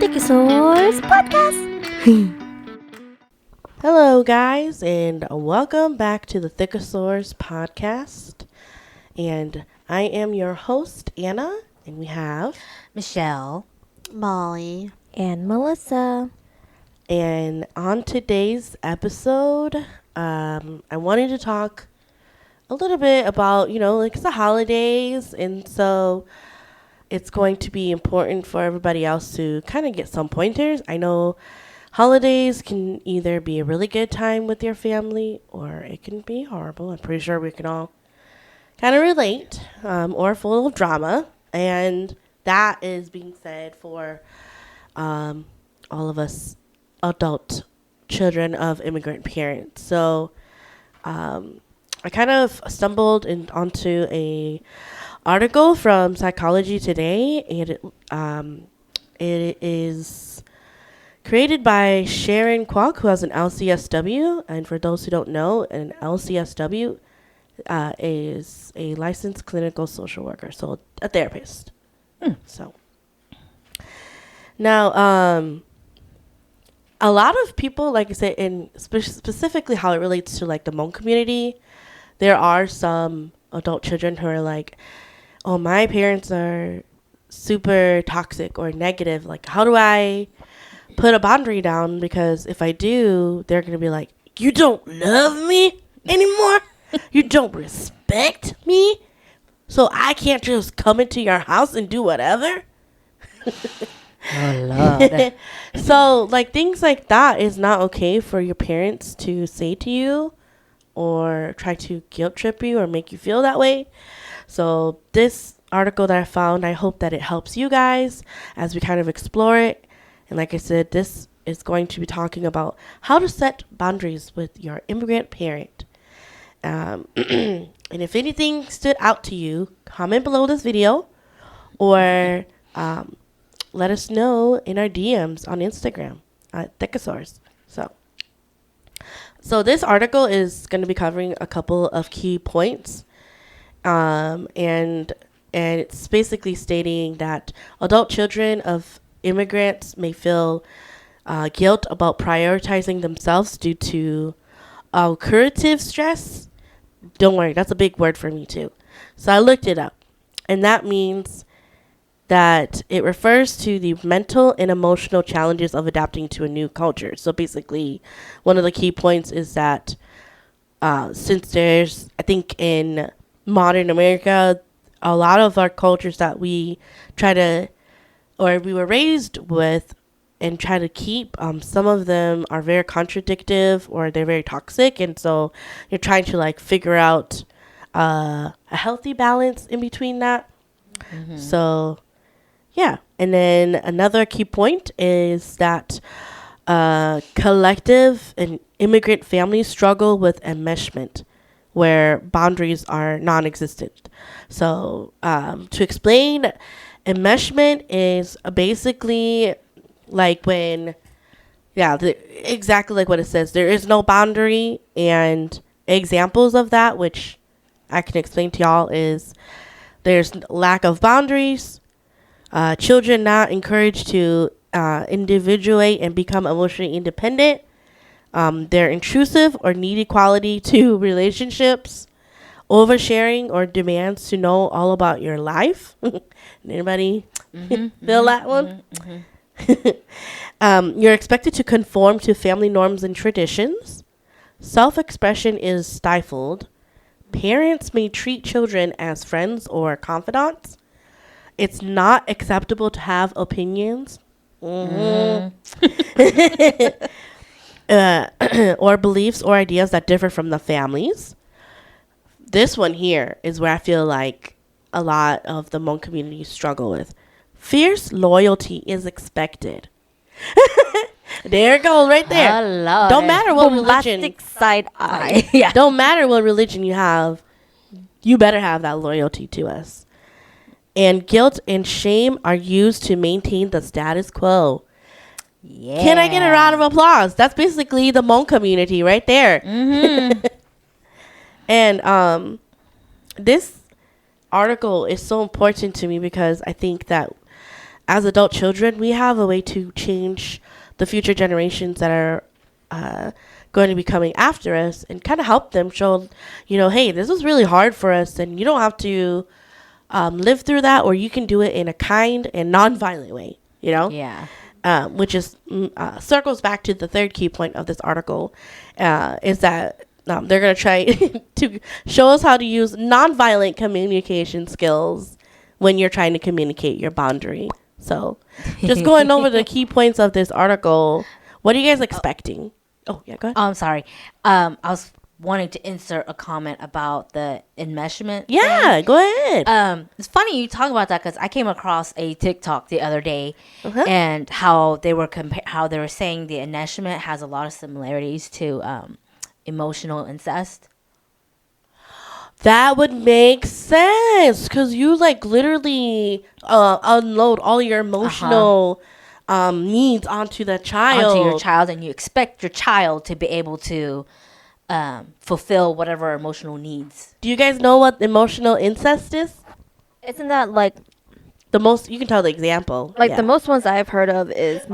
Dickosaurus Podcast. Hello, guys, and welcome back to the Thickosaurus Podcast. And I am your host, Anna, and we have Michelle. Molly. And Melissa. And on today's episode, I wanted to talk a little bit about, it's the holidays, and so it's going to be important for everybody else to kind of get some pointers. I know holidays can either be a really good time with your family or it can be horrible. I'm pretty sure we can all kind of relate, or full of drama. And that is being said for all of us adult children of immigrant parents. So I kind of stumbled onto a article from Psychology Today, and it is created by Sharon Kwok, who has an LCSW. And for those who don't know, an LCSW is a licensed clinical social worker, so a therapist. So now, a lot of people, like I said, in specifically how it relates to like the Hmong community, there are some adult children who are like, oh, my parents are super toxic or negative. Like, how do I put a boundary down? Because if I do, they're going to be like, you don't love me anymore? You don't respect me? So I can't just come into your house and do whatever? Oh, Lord. So, like, things like that is not okay for your parents to say to you or try to guilt trip you or make you feel that way. So this article that I found, I hope that it helps you guys as we kind of explore it. And like I said, this is going to be talking about how to set boundaries with your immigrant parent. And if anything stood out to you, comment below this video or let us know in our DMs on Instagram at Thickosaurus. So this article is going to be covering a couple of key points. And it's basically stating that adult children of immigrants may feel guilt about prioritizing themselves due to curative stress. Don't worry, that's a big word for me too. So I looked it up, and that means that it refers to the mental and emotional challenges of adapting to a new culture. So basically, one of the key points is that since there's, I think in modern America, a lot of our cultures that we try to, or we were raised with and try to keep, some of them are very contradictive or they're very toxic. And so you're trying to like figure out a healthy balance in between that. Mm-hmm. So yeah. And then another key point is that collective and immigrant families struggle with enmeshment, where boundaries are non-existent. So to explain, enmeshment is basically like when, exactly like what it says. There is no boundary, and examples of that, which I can explain to y'all, is there's lack of boundaries, children not encouraged to individuate and become emotionally independent. Their intrusive or needy quality to relationships, oversharing or demands to know all about your life. Anybody feel that one? You're expected to conform to family norms and traditions. Self-expression is stifled. Parents may treat children as friends or confidants. It's not acceptable to have opinions. Or beliefs or ideas that differ from the families. This one here is where I feel like a lot of the Hmong community struggle with. Fierce loyalty is expected. There it goes right there. Hello. Don't matter what religion. Bombastic side eye. Yeah. Don't matter what religion you have. You better have that loyalty to us. And guilt and shame are used to maintain the status quo. Yeah. Can I get a round of applause? That's basically the Hmong community right there. Mm-hmm. And this article is so important to me because I think that as adult children, we have a way to change the future generations that are going to be coming after us and kind of help them show, hey, this was really hard for us, and you don't have to live through that, or you can do it in a kind and non-violent way, Yeah. Which is circles back to the third key point of this article, is that they're going to try to show us how to use non-violent communication skills when you're trying to communicate your boundary. So just going over the key points of this article, what are you guys expecting? Oh, yeah, go ahead. I'm sorry. I was wanting to insert a comment about the enmeshment. Yeah, thing. go ahead. It's funny you talk about that because I came across a TikTok the other day, and how they were saying the enmeshment has a lot of similarities to emotional incest. That would make sense because you literally unload all your emotional needs onto the child. Onto your child, and you expect your child to be able to fulfill whatever emotional needs. Do you guys know what emotional incest is? Isn't that like The most, you can tell the example. like the most ones I've heard of is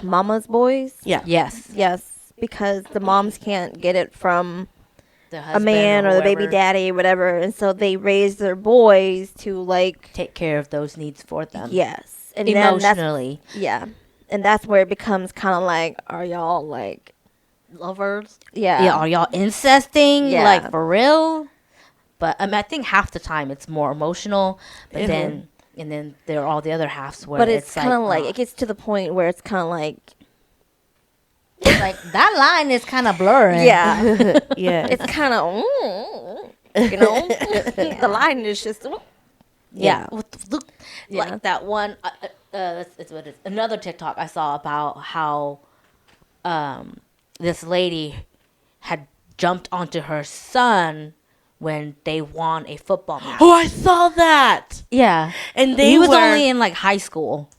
mama's boys? Yeah. Yes. Yes, because the moms can't get it from The a husband man or the baby whoever, daddy, whatever, and so they raise their boys to take care of those needs for them. yes, and then that's, Emotionally. yeah, and that's where it becomes kind of like, are y'all like Lovers. yeah, Yeah, are y'all incesting? Yeah. Like, for real? But I think half the time it's more emotional, but Mhm. then there are all the other halves where but it's kind of like not. it gets to the point where it's kind of like It's like that line is kind of blurring. yeah, Yeah. it's kind of the line is just Yeah. Yeah. Look, Yeah. like that one. It's what it is. Another TikTok I saw about how this lady had jumped onto her son when they won a football match. Oh, I saw that. Yeah. And He was only in like high school.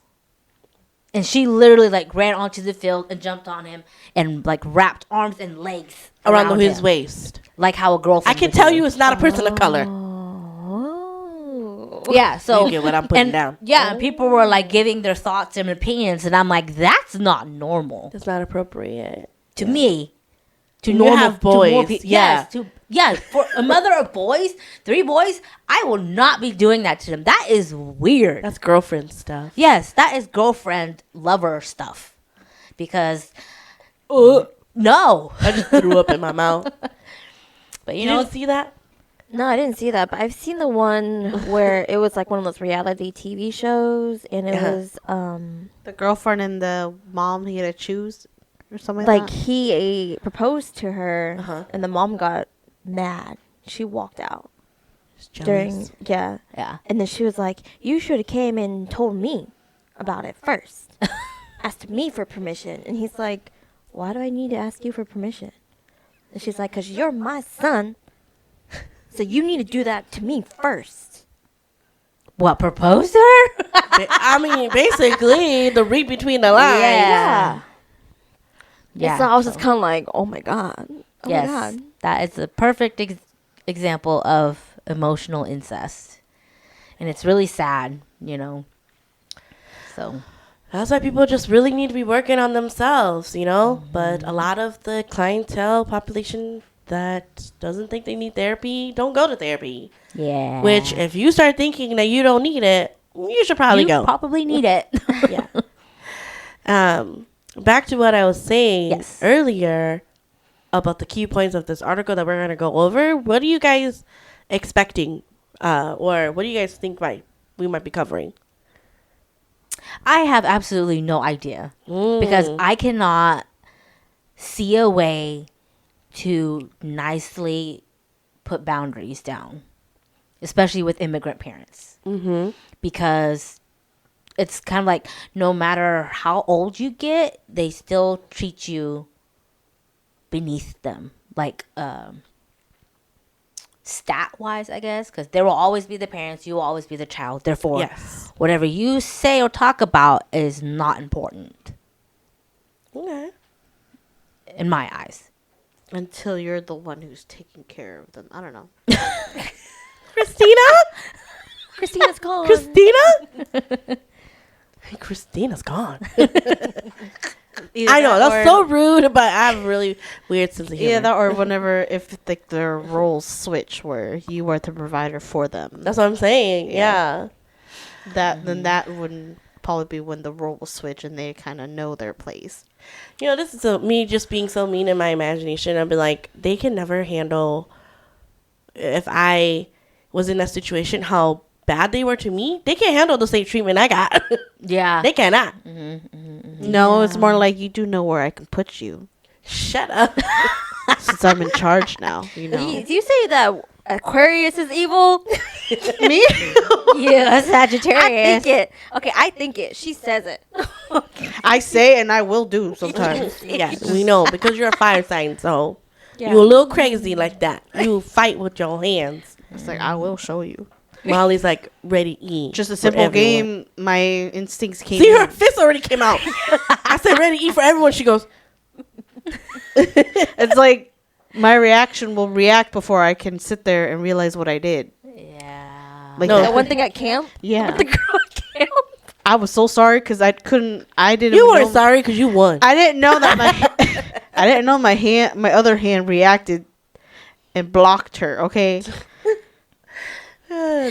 And she literally like ran onto the field and jumped on him and like wrapped arms and legs around his him. waist. Like how a girlfriend I can would tell do. you it's not a person of color. oh Yeah, so You get what I'm putting and, down. Yeah, and people were like giving their thoughts and opinions, and I'm like, that's not normal That's not appropriate. to me. To You normal have to more boys, people. yeah. Yes, for a mother of boys, 3 boys, I will not be doing that to them. That is weird. That's girlfriend stuff. Yes, that is girlfriend lover stuff. Because no. I just threw up in my mouth. But You you know, didn't see that? no, I didn't see that, but I've seen the one where it was like one of those reality TV shows, and it was The girlfriend and the mom, he had to choose or something like like that. he proposed to her, Uh-huh. and the mom got mad. She walked out Just jealous. during yeah. and then she was like, "You should have came and told me about it first, asked me for permission." And he's like, "Why do I need to ask you for permission?" And she's like, "'Cause you're my son, so you need to do that to me first." What, propose to her? I mean, basically, the read between the lines. Yeah. Yeah. So I was just kind of like, "Oh my god, oh Yes, my god." that is a perfect example of emotional incest, and it's really sad, you know. So That's why people just really need to be working on themselves, But a lot of the clientele population that doesn't think they need therapy don't go to therapy. yeah, Which, if you start thinking that you don't need it, you should probably you go. probably need it. Yeah. Back to what I was saying Yes. earlier about the key points of this article that we're going to go over. What are you guys expecting, or what do you guys think we might be covering? I have absolutely no idea because I cannot see a way to nicely put boundaries down, especially with immigrant parents. Mm-hmm. Because it's kind of like no matter how old you get, they still treat you beneath them, like stat wise, I guess, because there will always be the parents, you will always be the child. Therefore, Yes. whatever you say or talk about is not important Okay. in my eyes. Until you're the one who's taking care of them. I don't know. Christina? Christina's gone. Christina? Christina's gone. Either I know that that's so rude, but I have really weird sense of humor. Yeah, that or whenever if like their roles switch, where you are the provider for them. That's what I'm saying. Yeah. Then that wouldn't probably be when the role will switch and they kind of know their place. You know, this is me just being so mean in my imagination. I'd be like, they can never handle, if I was in that situation, how bad they were to me. They can't handle the same treatment I got. Yeah. They cannot. No, it's more like you do know where I can put you. Shut up. Since I'm in charge now, you know. Do you say that Aquarius is evil? Me? Yeah, I Sagittarius. think it. Okay, I think it. She says it. I say and I will do sometimes. Yes, we know because you're a fire sign, so Yeah. you're a little crazy like that. You fight with your hands. It's like I will show you. Molly's like ready to eat. Just a for simple everyone. game. My instincts came. See, her in. fist already came out. I said ready to eat for everyone. She goes, It's like my reaction will react before I can sit there and realize what I did. Yeah. Like No. That one thing at camp? Yeah. With the girl at camp? I was so sorry because I didn't. you weren't know- sorry because you won. I didn't know that I didn't know my other hand reacted and blocked her. Okay,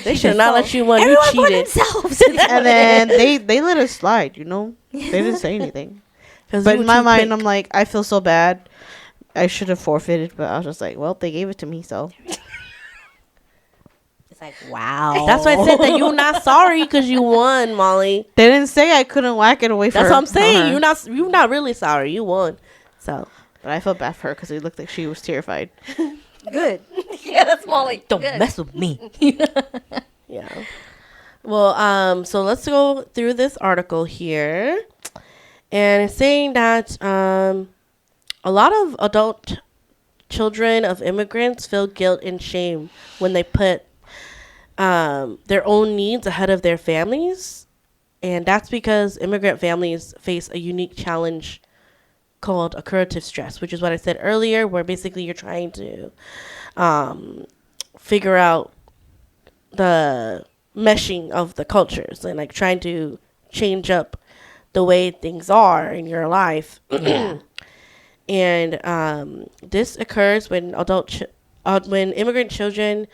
They should not let you win. You Everyone for cheated. themselves. and then they let us slide. You know, they didn't say anything. 'Cause But you in were my too mind, quick. I'm like, I feel so bad. I should have forfeited, but I was just like, well, they gave it to me, so It's like, wow. That's why I said that you're not sorry because you won, Molly. they didn't say I couldn't whack it away from That's her. what I'm saying. Her. You're not really sorry. You won. So But I felt bad for her because it looked like she was terrified. Good. Yeah, that's Molly. Don't Good. mess with me. yeah. Well, so let's go through this article here, and it's saying that a lot of adult children of immigrants feel guilt and shame when they put their own needs ahead of their families, and that's because immigrant families face a unique challenge called accurative stress, which is what I said earlier, where basically you're trying to figure out the meshing of the cultures and like trying to change up the way things are in your life. Yeah. And this occurs when when immigrant children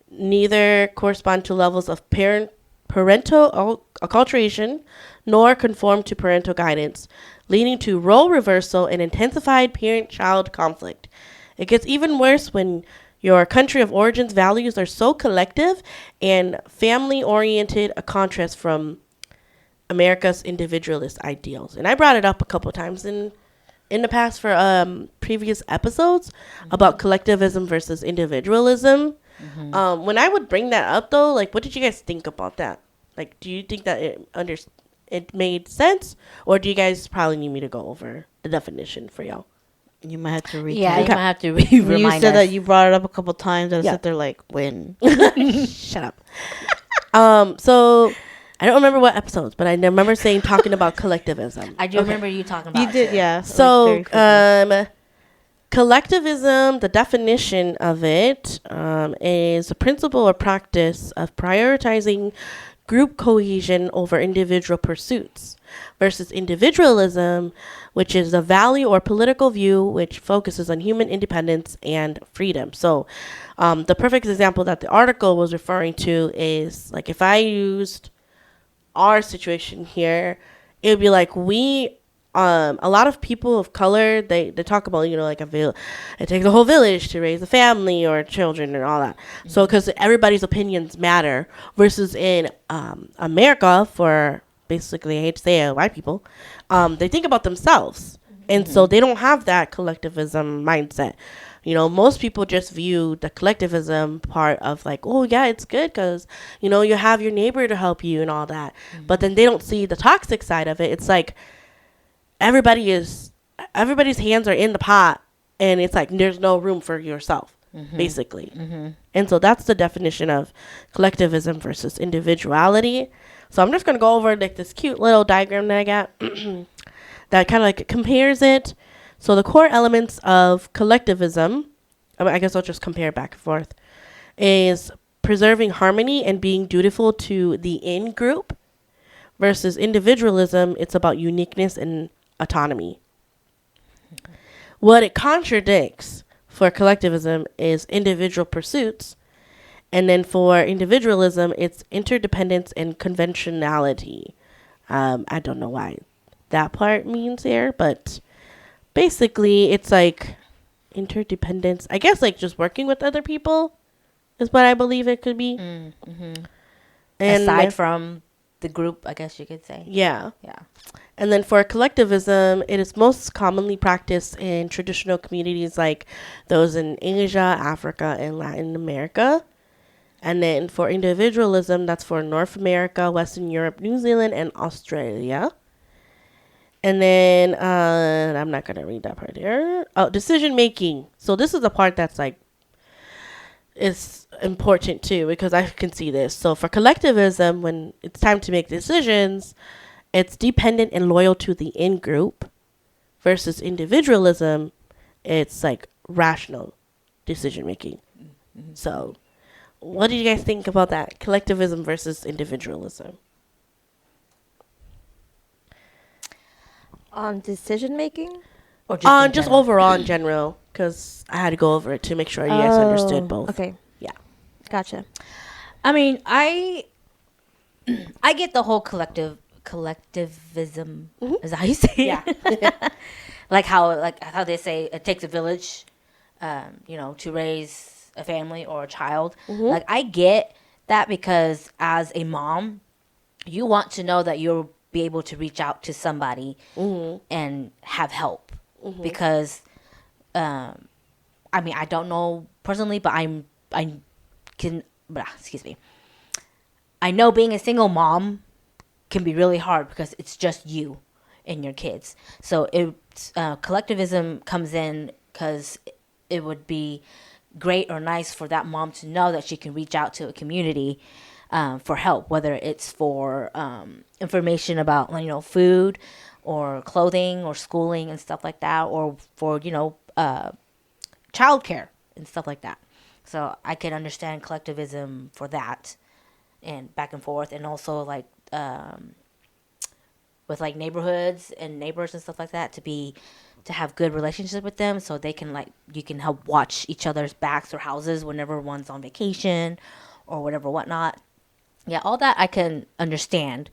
neither correspond to levels of parental acculturation nor conform to parental guidance, leading to role reversal and intensified parent-child conflict. It gets even worse when your country of origin's values are so collective and family-oriented, a contrast from America's individualist ideals. And I brought it up a couple times in the past for previous episodes about collectivism versus individualism. When I would bring that up, though, like, what did you guys think about that? Like, do you think that it made sense, or do you guys probably need me to go over the definition for y'all? You might have to read. Yeah, you Okay. might have to When you remind said us. that you brought it up a couple times, I Yeah. sit there like, when? Shut up. So I don't remember what episodes, but I remember talking about collectivism. I do remember you talking about You did, it. yeah. So, collectivism, the definition of it is a principle or practice of prioritizing group cohesion over individual pursuits, versus individualism, which is a value or political view which focuses on human independence and freedom. So, the perfect example that the article was referring to is like if I used our situation here, it would be like a lot of people of color, they talk about, you know, like it takes a whole village to raise a family or children and all that. So because everybody's opinions matter, versus in America, for basically, I hate to say it, white people, they think about themselves. And so they don't have that collectivism mindset. You know, most people just view the collectivism part of like, oh, yeah, it's good because, you know, you have your neighbor to help you and all that. But then they don't see the toxic side of it. It's like everybody's hands are in the pot, and it's like there's no room for yourself, basically. And so that's the definition of collectivism versus individuality. So I'm just going to go over like this cute little diagram that I got that kind of like compares it. So the core elements of collectivism, I guess I'll just compare back and forth, is preserving harmony and being dutiful to the in-group versus individualism, it's about uniqueness and autonomy. What it contradicts for collectivism is individual pursuits, and then for individualism, it's interdependence and conventionality. I don't know why that part means there, but basically it's like interdependence. I guess like just working with other people is what I believe it could be. Mm-hmm. And aside from the group, I guess you could say. yeah. Yeah. And then for collectivism, it is most commonly practiced in traditional communities like those in Asia, Africa, and Latin America. And then for individualism, that's for North America, Western Europe, New Zealand, and Australia. And then I'm not going to read that part here. Oh, decision making. So this is the part that's like, is important too, because I can see this. So for collectivism, when it's time to make decisions, it's dependent and loyal to the in-group, versus individualism, it's like rational decision making. Mm-hmm. So what do you guys think about that? Collectivism versus individualism. On decision making? Or just, in Just general? overall in general, because I had to go over it to make sure you guys understood both. Okay. Yeah. Gotcha. I mean, I get the whole collectivism. Mhm. Is that how you say Yeah. it? like how they say it takes a village, to raise a family or a child. Mhm. Like I get that, because as a mom, you want to know that you'll be able to reach out to somebody Mhm. and have help, Mhm. because I mean, I don't know personally, but excuse me. I know being a single mom can be really hard because it's just you and your kids. So collectivism comes in because it would be great or nice for that mom to know that she can reach out to a community for help, whether it's for information about food or clothing or schooling and stuff like that, or for childcare and stuff like that. So I can understand collectivism for that, and back and forth, and also like with like neighborhoods and neighbors and stuff like that, to have good relationships with them, so they can you can help watch each other's backs or houses whenever one's on vacation or whatever whatnot. Yeah, all that I can understand.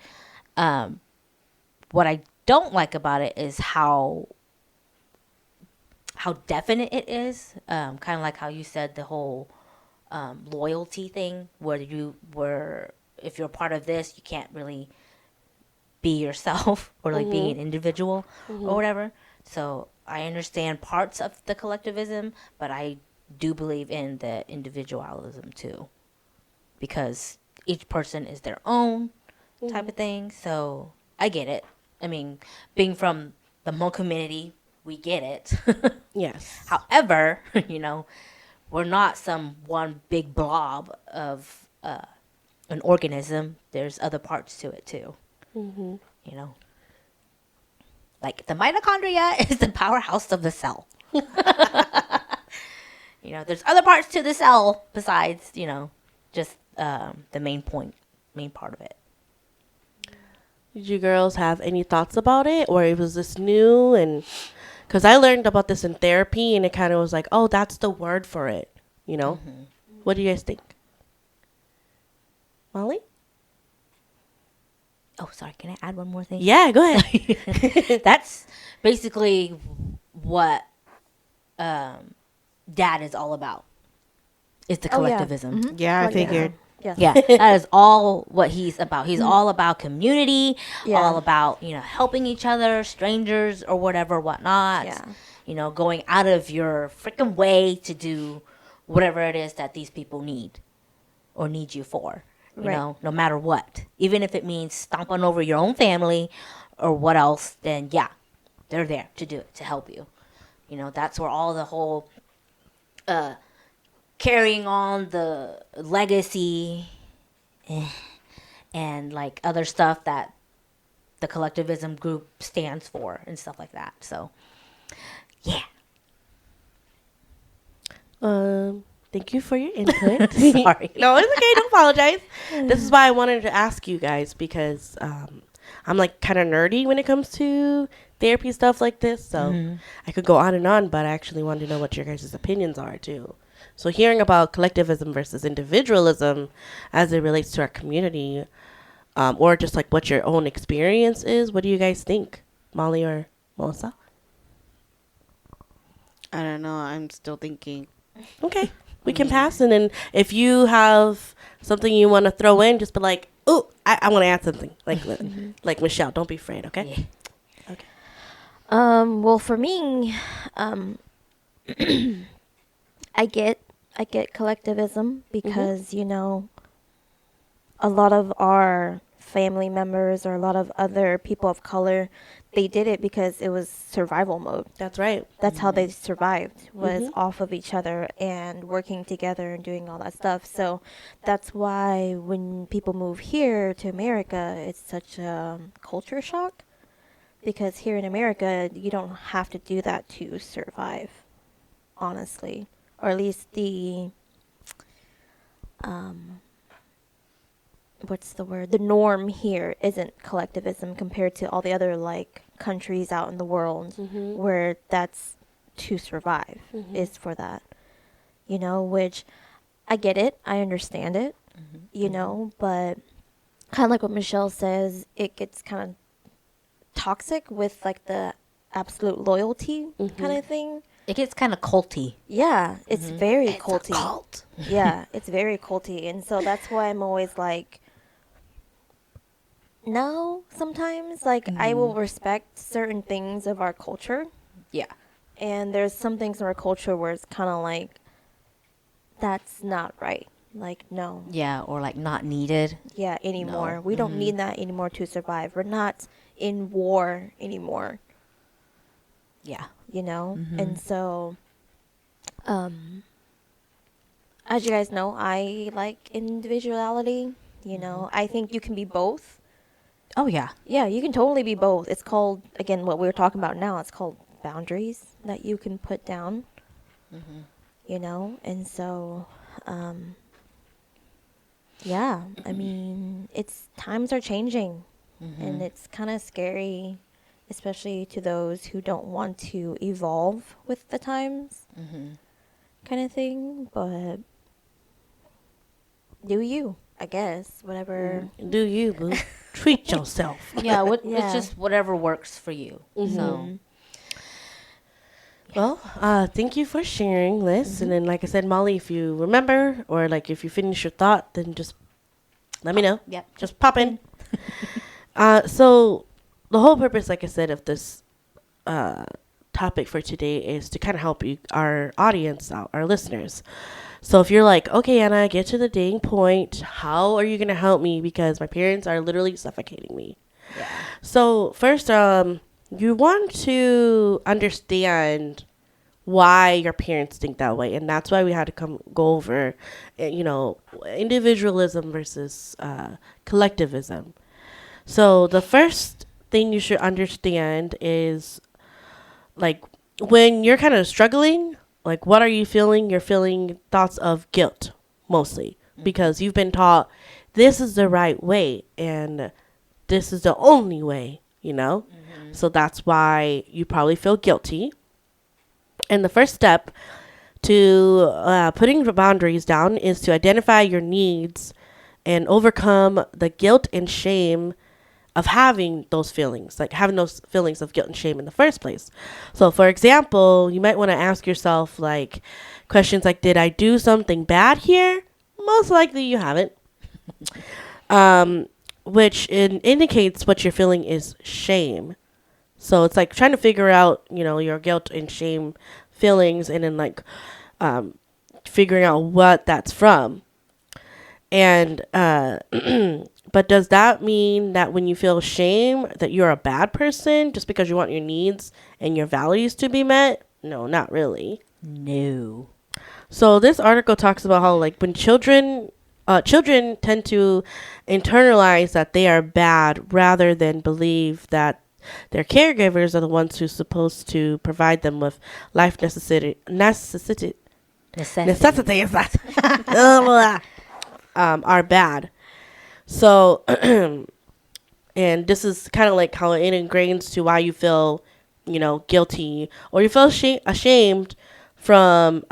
What I don't like about it is how definite it is. Kind of like how you said, the whole loyalty thing, where if you're part of this, you can't really be yourself or like be an individual or whatever. So I understand parts of the collectivism, but I do believe in the individualism too, because each person is their own type of thing. So I get it. I mean, being from the Hmong community, we get it. Yes. However, we're not some one big blob of an organism. There's other parts to it too. Mm-hmm. Like the mitochondria is the powerhouse of the cell. There's other parts to the cell besides, just the main part of it. Did you girls have any thoughts about it, or was this new? And because I learned about this in therapy, and it kind of was like, oh, that's the word for it. What do you guys think, Molly? Oh, sorry. Can I add one more thing? Yeah, go ahead. That's basically what Dad is all about. Is the Oh, yeah. collectivism. Mhm. Yeah, I Oh, figured. Yeah. Yeah, that is all what he's about. He's all about community, Yeah. all about, helping each other, strangers or whatever, whatnot. Yeah. Going out of your freaking way to do whatever it is that these people need or need you for, Right. no matter what. Even if it means stomping over your own family or what else, then yeah, they're there to do it, to help you. That's where all the whole carrying on the legacy and like other stuff that the collectivism group stands for and stuff like that. So, yeah. Thank you for your input. Sorry. No, it's okay. Don't apologize. This is why I wanted to ask you guys, because I'm like kind of nerdy when it comes to therapy stuff like this. So I could go on, but I actually wanted to know what your guys' opinions are too. So hearing about collectivism versus individualism as it relates to our community, or just like what your own experience is, what do you guys think, Molly or Melissa? I don't know. I'm still thinking. Okay, we can pass, and then if you have something you want to throw in, just be like, "Oh, I want to add something." Like Michelle, don't be afraid. Okay. Yeah. Okay. Well, for me, I get collectivism because a lot of our family members or a lot of other people of color, they did it because it was survival mode. That's right. That's how they survived, was off of each other and working together and doing all that stuff. So that's why when people move here to America, it's such a culture shock, because here in America, you don't have to do that to survive, honestly. Or at least the what's the word? The norm here isn't collectivism compared to all the other like countries out in the world where that's to survive is for that. Which I get it, I understand it, but kind of like what Michelle says, it gets kind of toxic with like the absolute loyalty kind of thing. It gets kind of culty. Yeah, it's very culty. Cult. Yeah, it's very culty. And so that's why I'm always like, no, sometimes. Like, I will respect certain things of our culture. Yeah. And there's some things in our culture where it's kind of like, that's not right. Like, no. Yeah, or like not needed. Yeah, anymore. No. We don't need that anymore to survive. We're not in war anymore. Yeah. And so as you guys know, I like individuality. I think you can be both. Oh yeah. Yeah, you can totally be both. It's called, again, what we were talking about now, it's called boundaries that you can put down. And so yeah, I mean, times are changing, and it's kind of scary, especially to those who don't want to evolve with the times, kind of thing. But do you, I guess, whatever. Do you, boo? Treat yourself. Yeah, Yeah. it's just whatever works for you. So Well, thank you for sharing this. And then, like I said, Molly, if you remember or like if you finish your thought, then just let me know. Yep. Just pop in. So the whole purpose, like I said, of this topic for today is to kind of help you, our audience out, our listeners. So if you're like, okay, Anna, get to the dang point. How are you going to help me? Because my parents are literally suffocating me. yeah. So first, you want to understand why your parents think that way, and that's why we had to go over, individualism versus collectivism. So the first thing you should understand is, like, when you're kind of struggling, like, what are you feeling? You're feeling thoughts of guilt mostly because you've been taught this is the right way and this is the only way, So that's why you probably feel guilty. And the first step to putting boundaries down is to identify your needs and overcome the guilt and shame of having those feelings, like having those feelings of guilt and shame in the first place. So, for example, you might want to ask yourself, like, questions like, did I do something bad here? Most likely you haven't. Which indicates what you're feeling is shame. So it's like trying to figure out, your guilt and shame feelings and then like figuring out what that's from. And but does that mean that when you feel shame that you're a bad person just because you want your needs and your values to be met? No, not really. No. So this article talks about how, like, when children tend to internalize that they are bad rather than believe that their caregivers are the ones who's supposed to provide them with life necessities are bad. So and this is kind of like how it ingrains to why you feel, guilty, or you feel ashamed from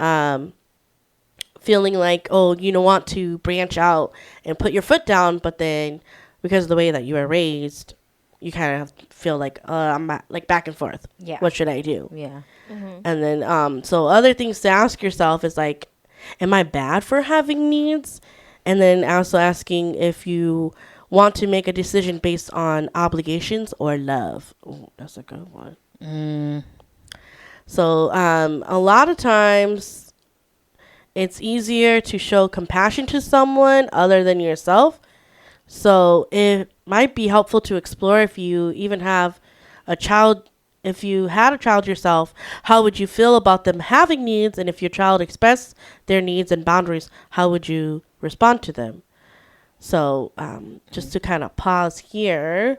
feeling like, oh, you don't want to branch out and put your foot down, but then because of the way that you were raised, you kind of feel like, I'm like back and forth. Yeah. What should I do? Yeah. And then, so other things to ask yourself is like, am I bad for having needs? And then also asking if you want to make a decision based on obligations or love. Ooh, that's a good one. So, a lot of times it's easier to show compassion to someone other than yourself. So it might be helpful to explore if you even have a child. If you had a child yourself, how would you feel about them having needs? And if your child expressed their needs and boundaries, how would you respond to them? So just to kind of pause here,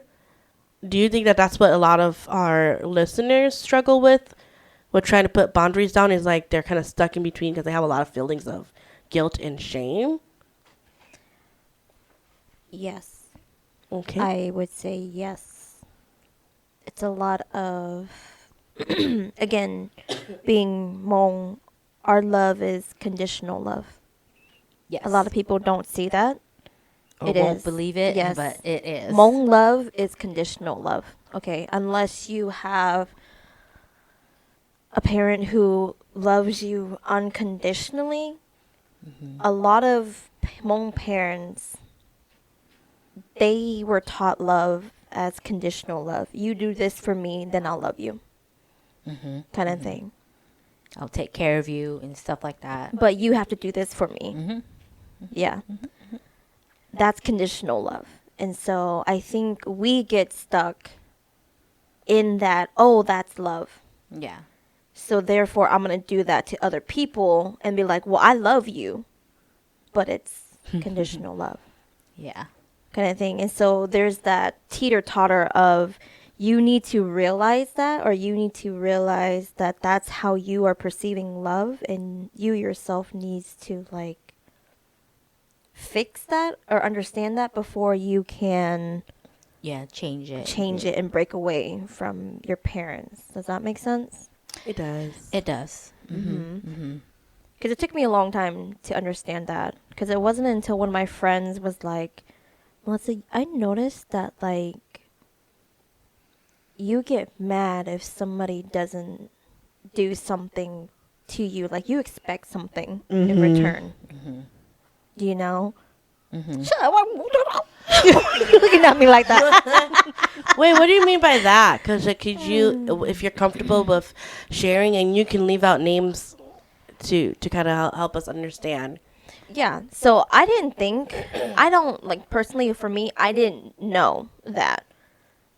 do you think that that's what a lot of our listeners struggle with trying to put boundaries down, is like they're kind of stuck in between because they have a lot of feelings of guilt and shame? Yes. Okay. I would say yes. It's a lot of, again, being Hmong, our love is conditional love. Yes. A lot of people don't see that. or it won't is. believe it, Yes. but it is. Hmong love is conditional love. Okay, unless you have a parent who loves you unconditionally. A lot of Hmong parents, they were taught love as conditional love. You do this for me, then I'll love you, kind of thing. I'll take care of you and stuff like that. But you have to do this for me. Yeah. That's conditional love. And so I think we get stuck in that, oh, that's love. Yeah. So therefore, I'm going to do that to other people and be like, well, I love you, but it's conditional love, Yeah. kind of thing. And so there's that teeter-totter of you need to realize that, or you need to realize that that's how you are perceiving love, and you yourself needs to like fix that or understand that before you can Yeah. Change it. change it and break away from your parents. Does that make sense? It does. It does. Because it took me a long time to understand that. Because it wasn't until one of my friends was like, Melissa, I noticed that, like, you get mad if somebody doesn't do something to you. Like, you expect something in return. Do you know? Shut up. You're looking at me like that. Wait, what do you mean by that? Because could you, if you're comfortable with sharing, and you can leave out names to kind of help us understand. Yeah. So I didn't think, I don't, like, personally for me, I didn't know that.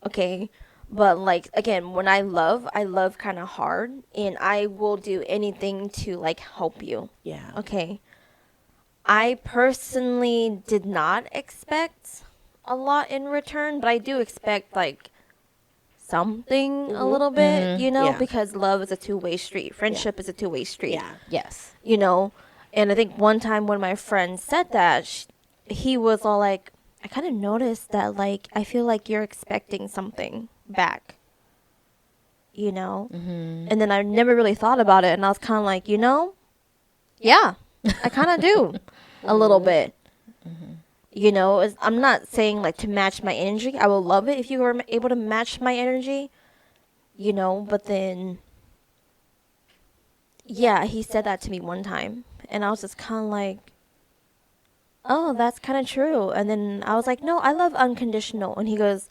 Okay. But, like, again, when I love kind of hard, and I will do anything to, like, help you. Yeah. Okay. I personally did not expect a lot in return, but I do expect, like, something a little bit, you know, Yeah. because love is a two-way street. Friendship is a two-way street. Yeah. Yes. You know, and I think one time when my friend said that, he was all like, I kind of noticed that, like, I feel like you're expecting something back, you know? And then I never really thought about it, and I was kind of like, you know, yeah, I kind of do a little bit. You know, I'm not saying, like, to match my energy. I would love it if you were able to match my energy, you know, but then, yeah, he said that to me one time, and I was just kind of like, oh, that's kind of true. And then I was like, no, I love unconditional. And he goes,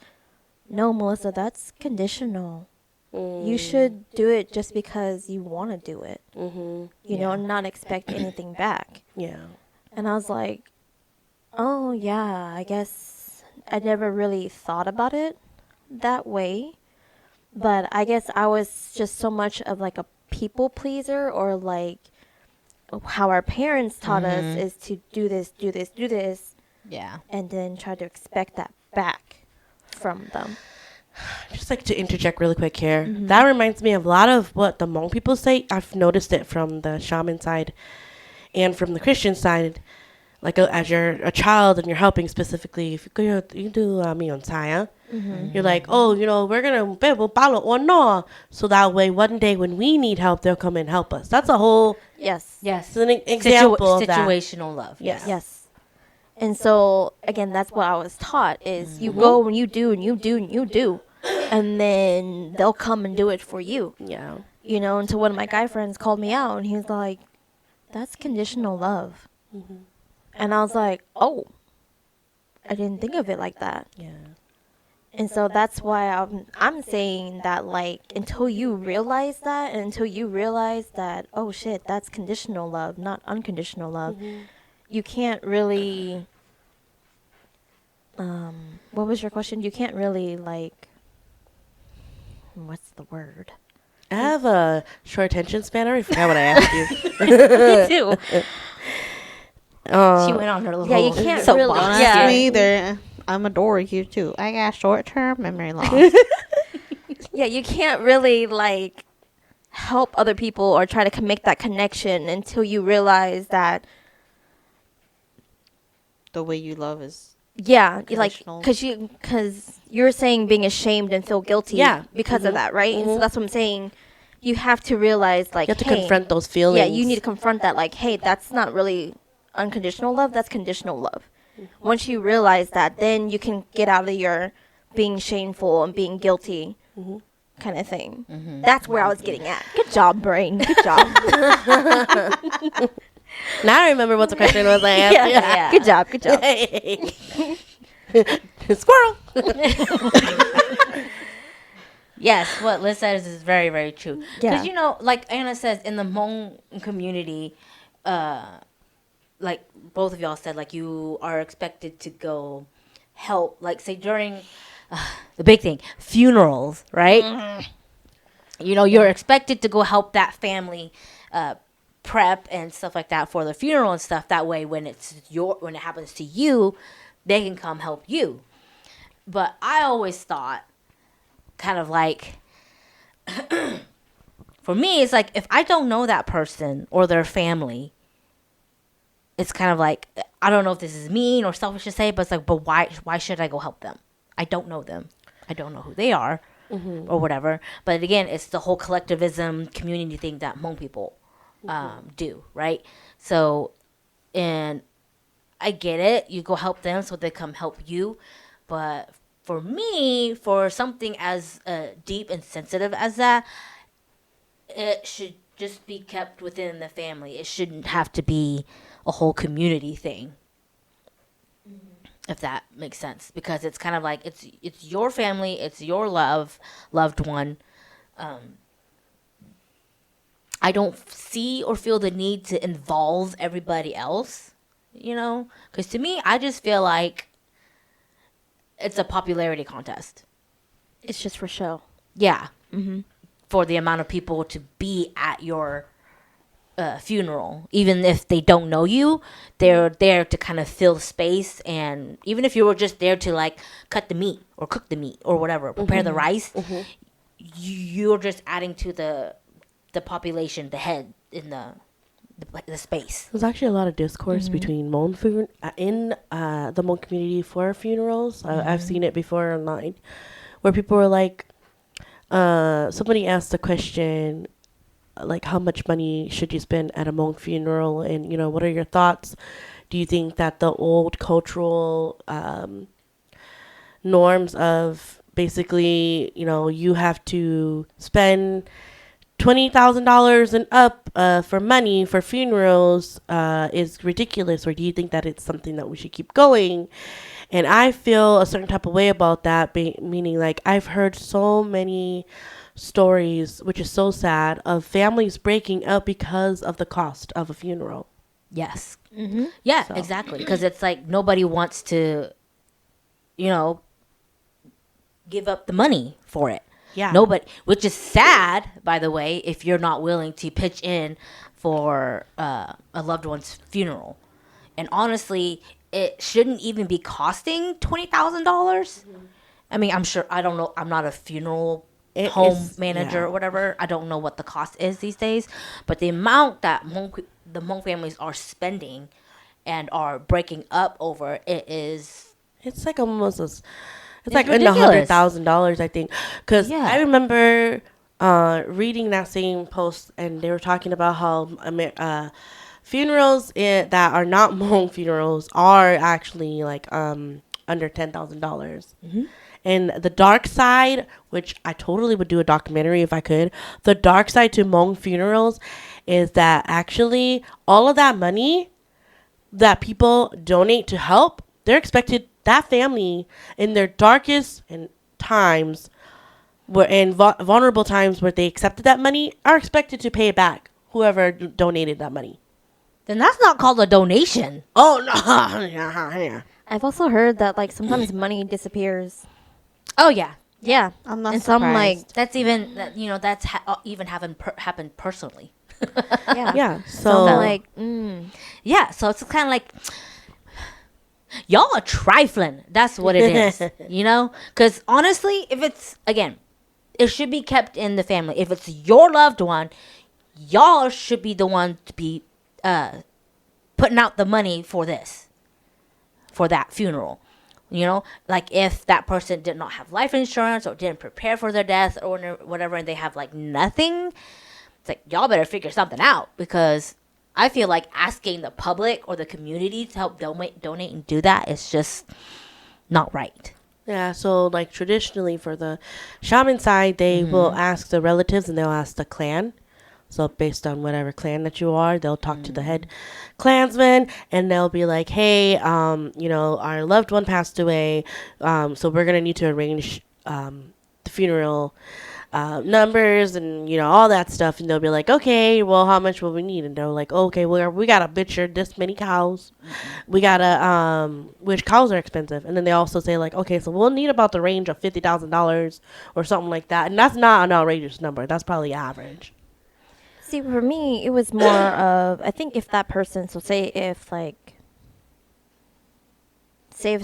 no, Melissa, that's conditional. You should do it just because you want to do it, you know, and not expect anything back. Yeah. And I was like, oh, yeah, I guess I never really thought about it that way. But I guess I was just so much of, like, a people pleaser, or, like, how our parents taught us is to do this, do this, do this, Yeah. and then try to expect that back from them. Just like to interject really quick here. That reminds me of a lot of what the Hmong people say. I've noticed it from the shaman side and from the Christian side. like as you're a child and you're helping specifically, if you do miyontaya, you're like, oh, we're gonna be able to or no, so that way one day when we need help, they'll come and help us. That's a whole Yes. Yes. it's an example of that. Situational love. Yes. Yes. And so again, that's what I was taught is you go and you do and you do and you do, and then they'll come and do it for you. Yeah. Until one of my guy friends called me out and he was like, "That's conditional love," and I was like, "Oh, I didn't think of it like that." Yeah. And so that's why I'm saying that, like, until you realize that, and until you realize that, oh shit, that's conditional love, not unconditional love, you can't really. What was your question? You can't really, like, what's the word? I have a short attention span. I already forgot what I asked you. Me too. She went on her little Yeah, you can't soapbox. really- Don't Yeah. ask me either. I'm a Dory here too. I got short-term memory loss. Yeah, you can't really, like, help other people or try to make that connection until you realize that. The way you love is Yeah, you like Conditional. because you're saying being ashamed and feel guilty. Yeah. Because of that, right? And so that's what I'm saying. You have to realize, like, You have to hey, confront those feelings. Yeah, you need to confront that. Like, hey, that's not really unconditional love. That's conditional love. Once you realize that, then you can get out of your being shameful and being guilty kind of thing. That's where I was getting at. Good job, brain. Good job. Now I remember what the question was I asked. yeah. Good job. Good job. Squirrel. Yes, what Liz says is very, very true. Yeah. Because, like Anna says, in the Hmong community, like both of y'all said, like you are expected to go help, like say during the big thing, funerals, right? You're expected to go help that family prep and stuff like that for the funeral and stuff. That way, when it happens to you, they can come help you. But I always thought, kind of like, for me, it's like if I don't know that person or their family, it's kind of like, I don't know if this is mean or selfish to say, but it's like, but why should I go help them? I don't know them. I don't know who they are or whatever. But again, it's the whole collectivism community thing that Hmong people do, right? So, and I get it. You go help them so they come help you. But for me, for something as deep and sensitive as that, it should just be kept within the family. It shouldn't have to be a whole community thing. If that makes sense, because it's kind of like it's your family, it's your loved one. I don't see or feel the need to involve everybody else, because to me, I just feel like it's a popularity contest. It's just for show. Yeah, for the amount of people to be at your funeral, even if they don't know you, they're there to kind of fill space. And even if you were just there to like cut the meat or cook the meat or whatever, prepare the rice, you're just adding to the population, the head in the space. There's actually a lot of discourse between Hmong in the Hmong community for funerals. I've seen it before online, where people were like, somebody asked the question, like, how much money should you spend at a Hmong funeral, and what are your thoughts? Do you think that the old cultural norms of basically, you have to spend $20,000 and up for money for funerals is ridiculous, or do you think that it's something that we should keep going? And I feel a certain type of way about that, meaning like I've heard so many stories, which is so sad, of families breaking up because of the cost of a funeral. Yes. Yeah, exactly. Because it's like nobody wants to, give up the money for it. Yeah. Nobody, which is sad, by the way, if you're not willing to pitch in for a loved one's funeral. And honestly, it shouldn't even be costing $20,000. I mean, I'm sure, I don't know, I'm not a funeral home manager or whatever. I don't know what the cost is these days. But the amount that the Hmong families are spending, and are breaking up over it is It's like almost as, it's It's like in ridiculous. $100,000, I think. Because Yeah. I remember reading that same post, and they were talking about how funerals that are not Hmong funerals are actually like under $10,000. And the dark side, which I totally would do a documentary if I could, the dark side to Hmong funerals is that actually all of that money that people donate to help, they're expected, that family in their darkest and times where in vulnerable times where they accepted that money are expected to pay it back whoever donated that money. then that's not called a donation. Oh no. Yeah. I've also heard that like sometimes money disappears. Oh yeah, Yeah, I'm not and some like surprised. that's even that's even happened personally. yeah, Yeah. some So like Yeah, so it's kind of like y'all are trifling. That's what it is, Because honestly, if it's again, it should be kept in the family. If it's your loved one, y'all should be the one to be putting out the money for that funeral. Like if that person did not have life insurance or didn't prepare for their death or whatever, and they have like nothing, it's like y'all better figure something out, because I feel like asking the public or the community to help donate and do that is just not right. yeah, so like traditionally for the shaman side, they will ask the relatives and they'll ask the clan. So based on whatever clan that you are, they'll talk to the head clansman and they'll be like, hey, our loved one passed away. So we're going to need to arrange the funeral numbers and, all that stuff. And they'll be like, okay, well, how much will we need? And they're like, okay, we got to butcher this many cows. We got to, which cows are expensive. And then they also say like, okay, so we'll need about the range of $50,000 or something like that. And that's not an outrageous number. That's probably average. see for me it was more of I think if that person say if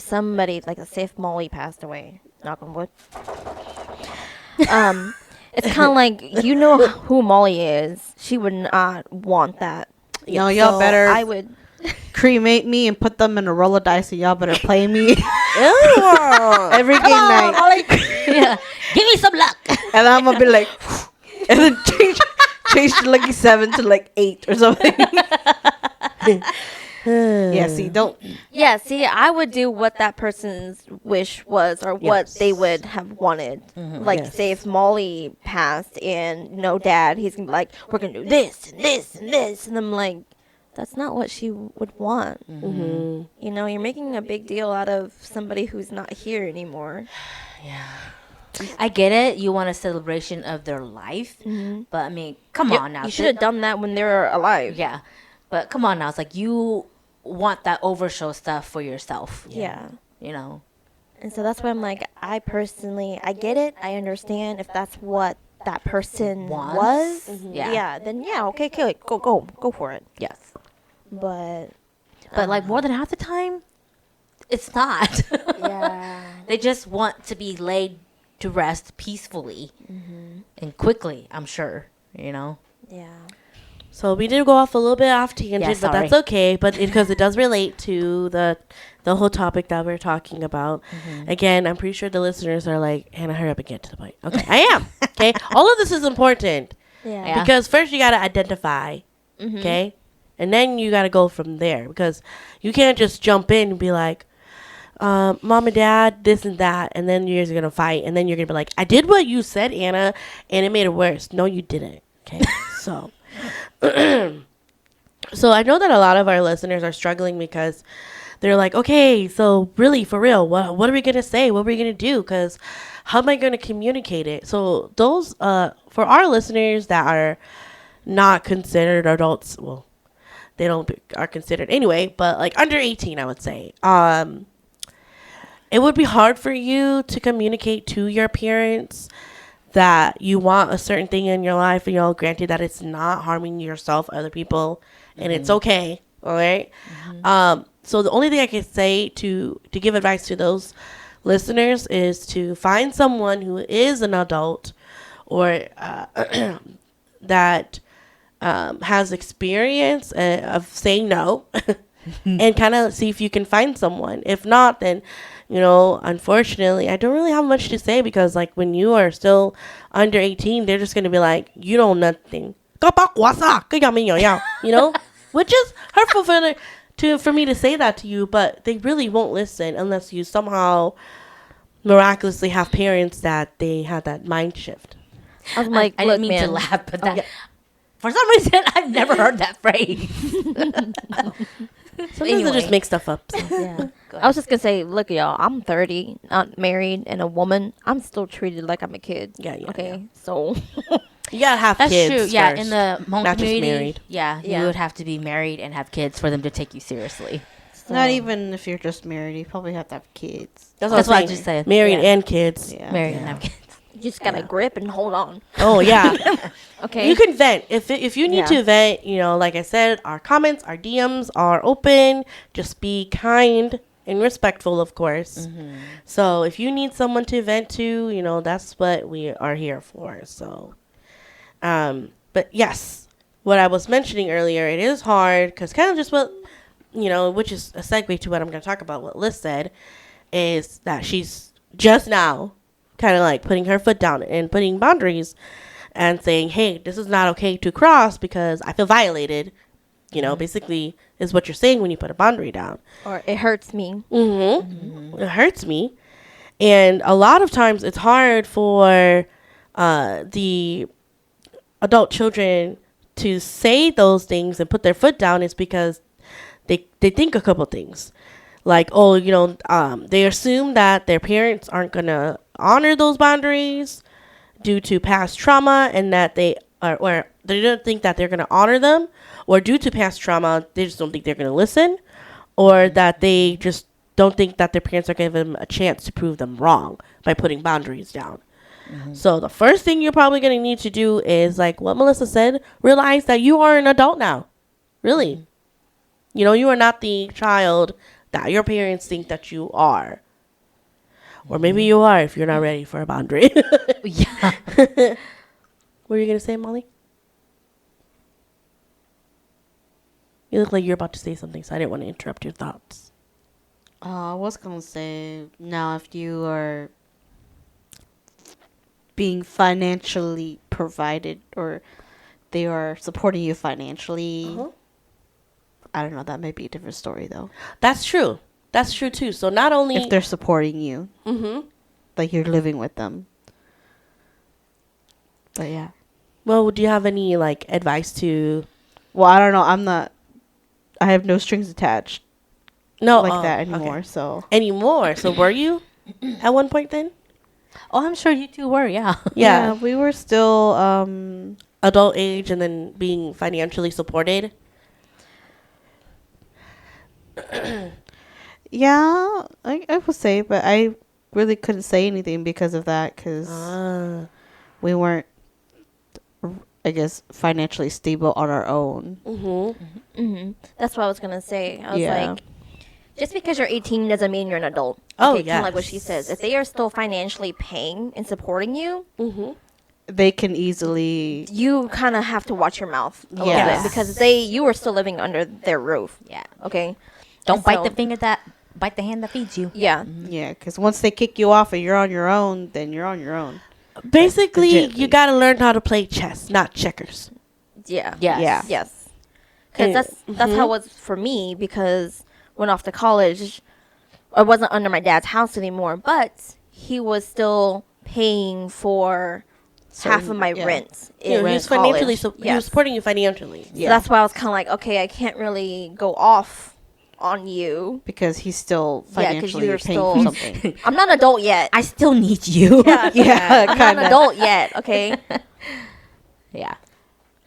somebody like say if Molly passed away, knock on wood. It's kind of like who Molly is. She would not want that. No, y'all So better I would. cremate me and put them in a roll of dice, and y'all better play me Ew. every game night. Yeah, give me some luck. And I'm gonna be like, and then change the lucky 7 to like 8 or something. Yeah, see, don't. Yeah, see, I would do what that person's wish was or what Yes. they would have wanted. Like, Yes. say if Molly passed and no dad, he's going to be like, we're going to do this and this and this. And I'm like, that's not what she would want. You're making a big deal out of somebody who's not here anymore. I get it. You want a celebration of their life, but I mean, come on now. You should have done that when they were alive. Yeah, but come on now. It's like you want that overshow stuff for yourself. Yeah. And so that's why I'm like, I get it. I understand if that's what that person Wants. was. Yeah. Then okay, go for it. Yes, But like more than half the time, it's not. yeah. They just want to be laid to rest peacefully and quickly. I'm sure. Yeah. So we did go off a little bit off tangent, Yeah, but that's sorry. okay. But because it does relate to the whole topic that we're talking about. Again, I'm pretty sure the listeners are like, Hannah, hurry up and get to the point. Okay, I am. Okay, all of this is important Yeah. because first you gotta identify. Okay, and then you gotta go from there because you can't just jump in and be like, mom and dad, this and that, and then you're gonna fight, and then you're gonna be like, I did what you said, Anna, and it made it worse. No, you didn't. Okay, so. So I know that a lot of our listeners are struggling because they're like, okay, so really, for real, what are we going to say? What are we going to do? Because how am I going to communicate it? So those, for our listeners that are not considered adults, well, they are considered anyway, but like under 18, I would say, it would be hard for you to communicate to your parents that you want a certain thing in your life, and granted that it's not harming yourself, other people, and it's okay. All right. So the only thing I can say to give advice to those listeners is to find someone who is an adult or that has experience of saying no and kind of see if you can find someone. If not, then, you know, unfortunately, I don't really have much to say because, like, when you are still under 18, they're just going to be like, you don't nothing. You know, which is hurtful for me to say that to you, but they really won't listen unless you somehow miraculously have parents that they have that mind shift. I was like, I look, didn't mean man. to laugh, but that, for some reason, I've never heard that phrase. Sometimes I Anyway. just make stuff up. So. Yeah. I was just gonna say, look, y'all. I'm 30, not married, and a woman. I'm still treated like I'm a kid. Yeah, yeah, Okay, yeah. so You gotta have That's kids. true. Yeah, first, in the Hmong not just community, married. yeah, Yeah. you would have to be married and have kids for them to take you seriously. Not even if you're just married, you probably have to have kids. That's what I saying. just said. Married Yeah. and kids. Yeah. Married and have kids. you just gotta grip and hold on. Oh yeah. Okay. You can vent if you need Yeah. to vent. You know, like I said, our comments, our DMs are open. Just be kind and respectful, of course. So if you need someone to vent to, you know, that's what we are here for. So, but yes, what I was mentioning earlier, it is hard because kind of just what, you know, which is a segue to what I'm going to talk about. What Liz said is that she's just now kind of like putting her foot down and putting boundaries and saying, hey, this is not okay to cross because I feel violated. You know, basically is what you're saying when you put a boundary down. Or it hurts me. It hurts me. And a lot of times it's hard for the adult children to say those things and put their foot down is because they think a couple things. Like, oh, you know, they assume that their parents aren't going to honor those boundaries due to past trauma and that they are, or they don't think that they're going to honor them, or due to past trauma, they just don't think they're going to listen, or that they just don't think that their parents are going to give them a chance to prove them wrong by putting boundaries down. So the first thing you're probably going to need to do is, like what Melissa said, realize that you are an adult now. Really. You know, you are not the child that your parents think that you are. Or maybe you are if you're not ready for a boundary. Yeah. What were you going to say, Molly? You look like you're about to say something, so I didn't want to interrupt your thoughts. I was gonna say, now if you are being financially provided or they are supporting you financially, I don't know, that might be a different story though. That's true. That's true too. So not only If they're supporting you, like you're living with them. But yeah. well, do you have any like advice to Well, I don't know. I have no strings attached no like oh, that okay. anymore. So Anymore? So were you at one point then? Oh, I'm sure you two were. Yeah. Yeah. we were still Adult age and then being financially supported. yeah, I would say, but I really couldn't say anything because of that because we weren't, I guess, financially stable on our own. That's what I was gonna say. I was Yeah. like, just because you're 18 doesn't mean you're an adult. Oh, Kind of like what she yes. says. If they are still financially paying and supporting you, They can easily, you kind of have to watch your mouth a little Yes. bit because you are still living under their roof. Yeah. Okay. Don't And bite so- bite the hand that feeds you. Yeah. yeah, because once they kick you off and you're on your own, then you're on your own. Basically, Legitly. you got to learn how to play chess, not checkers. Yeah. Yes. Yeah. Yes. Because And- that's how it was for me because when off to college, I wasn't under my dad's house anymore, but he was still paying for half of Certain- my yeah. rent. You know, in he was financially, college. he was supporting you financially. So Yeah. that's why I was kind of like, okay, I can't really go off on you. Because he's still Yeah, 'cause financially you're paying still- for something. I'm not an adult yet. I still need you. Yeah, I'm not kind an of. adult yet, okay? Yeah.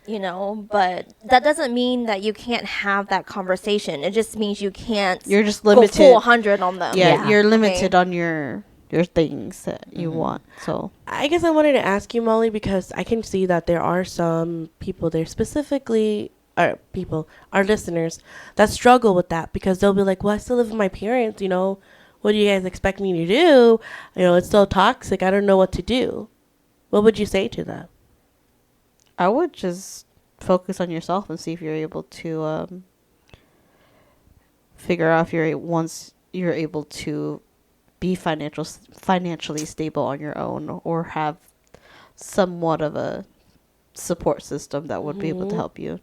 You know, but that doesn't mean that you can't have that conversation. It just means you can't You're just go limited. full 100 on them. Yeah, Yeah. you're Okay. limited on your things that you want. So I guess I wanted to ask you, Molly, because I can see that there are some people there, specifically our listeners, that struggle with that because they'll be like, well, I still live with my parents, you know, what do you guys expect me to do? You know, it's so toxic, I don't know what to do. What would you say to that? I would just focus on yourself and see if you're able to figure out if once you're able to be financially stable on your own, or have somewhat of a support system that would be able to help you.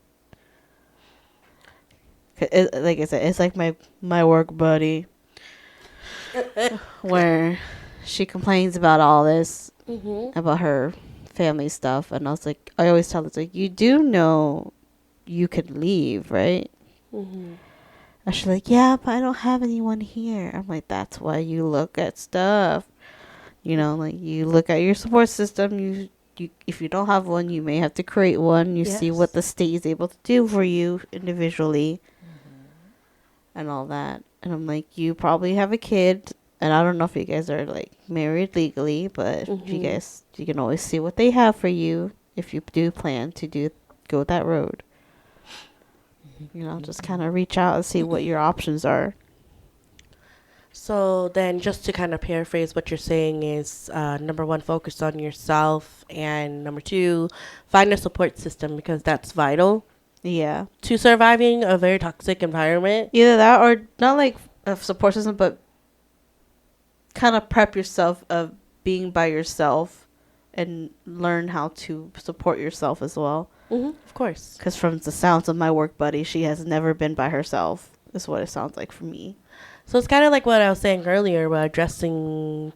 Like I said, it's like my work buddy, where she complains about all this, about her family stuff, and I always tell her, it's like, you do know you could leave, right? And she's like, yeah, but I don't have anyone here. I'm like, that's why you look at stuff. Like, you look at your support system. You if you don't have one, you may have to create one. You see what the state is able to do for you individually, and all that. And I'm like, you probably have a kid, and I don't know if you guys are like married legally, but you can always see what they have for you if you do plan to go that road. Just kind of reach out and see what your options are. So then, just to kind of paraphrase, what you're saying is, number one, focus on yourself, and number two, find a support system, because that's vital Yeah. to surviving a very toxic environment. Either that, or not like a support system, but kind of prep yourself of being by yourself and learn how to support yourself as well. Of course. Because from the sounds of my work buddy, she has never been by herself, is what it sounds like for me. So it's kind of like what I was saying earlier about addressing